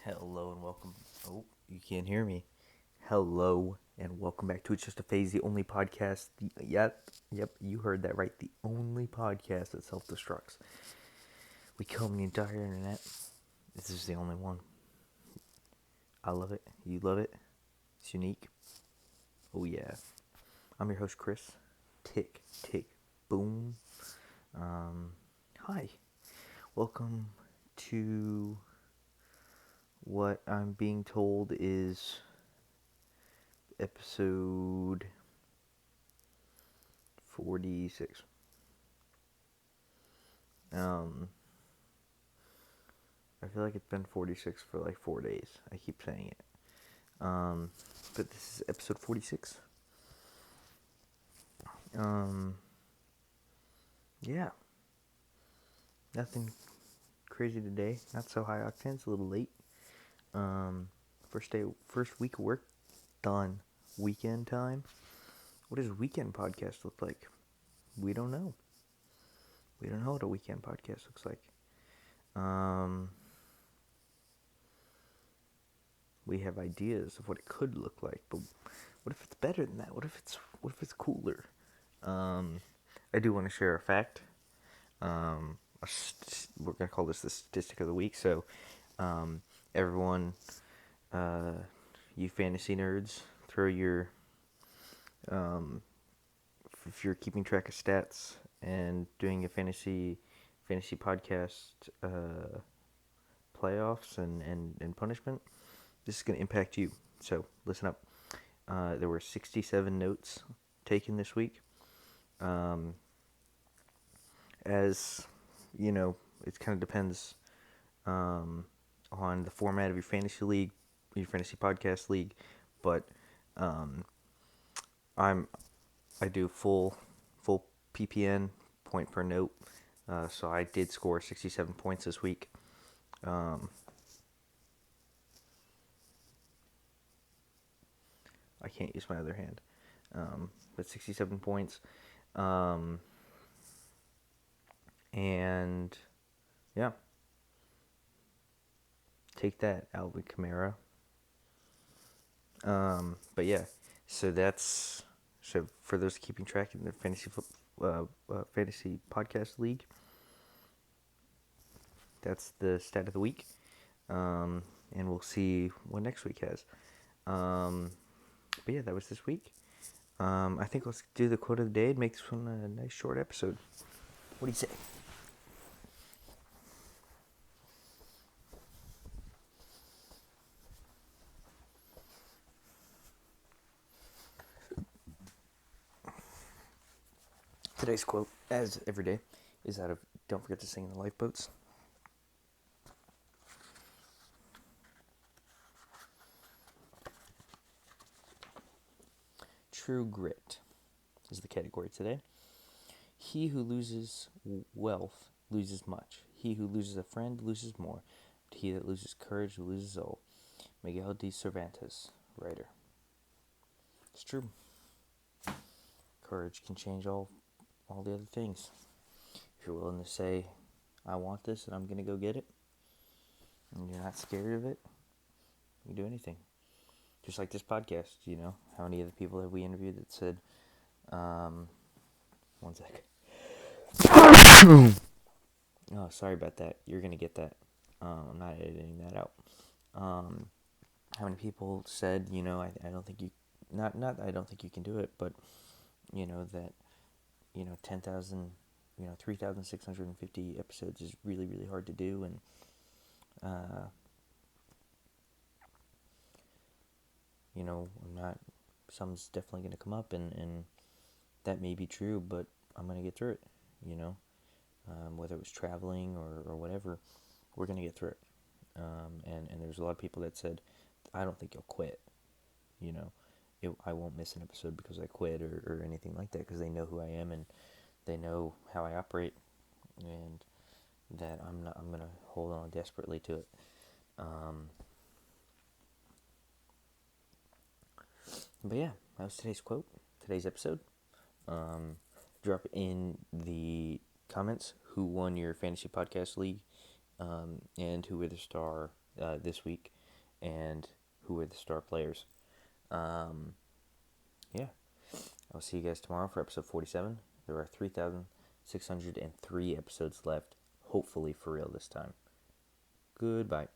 Hello and welcome. Oh, you can't hear me. Hello and welcome back to It's Just a Phase, the only podcast. Yep, you heard that right. The only podcast that self-destructs. We comb the entire internet. This is the only one. I love it. You love it. It's unique. Oh yeah. I'm your host Chris. Tick, tick, boom. Hi. Welcome to what I'm being told is episode 46. I feel like it's been 46 for like 4 days. I keep saying it. But this is episode 46. Yeah. Nothing crazy today. Not so high octane. It's a little late. First week of work done. Weekend time. What does weekend podcast look like? We don't know. We don't know what a weekend podcast looks like. We have ideas of what it could look like, but what if it's better than that? What if it's cooler? I do want to share a fact. We're gonna call this the statistic of the week. So, everyone, you fantasy nerds, throw your if you're keeping track of stats and doing a fantasy podcast playoffs and punishment, this is going to impact you. So listen up. There were 67 notes taken this week. As you know, it kind of depends on the format of your fantasy league, your fantasy podcast league, but I do full PPN, point per note. So I did score 67 points this week. I can't use my other hand. But 67 points. And yeah. Take that, Alvin Kamara. But yeah, so for those keeping track in the fantasy podcast league, that's the stat of the week. And we'll see what next week has. But yeah, that was this week. I think let's do the quote of the day and make this one a nice short episode. What do you say? Today's quote, as every day, is out of Don't Forget to Sing in the Lifeboats. True grit is the category today. He who loses wealth loses much. He who loses a friend loses more. But he that loses courage loses all. Miguel de Cervantes, writer. It's true. Courage can change all the other things. If you're willing to say, I want this and I'm going to go get it, and you're not scared of it, you can do anything. Just like this podcast, you know. How many other people have we interviewed that said, one sec. Oh, sorry about that. You're going to get that. I'm not editing that out. How many people said, you know, I don't think you, not I don't think you can do it, but, you know, that, you know, 10,000, 3,650 episodes is really, really hard to do, and, you know, some's definitely going to come up, and that may be true, but I'm going to get through it, you know, whether it was traveling or whatever, we're going to get through it. And there's a lot of people that said, I don't think you'll quit, you know, I won't miss an episode because I quit or anything like that, because they know who I am and they know how I operate, and that I'm going to hold on desperately to it. But yeah, that was today's quote, today's episode. Drop in the comments who won your fantasy podcast league, and who were the star this week, and who are the star players. Yeah, I'll see you guys tomorrow for episode 47. There are 3,603 episodes left, hopefully for real this time. Goodbye.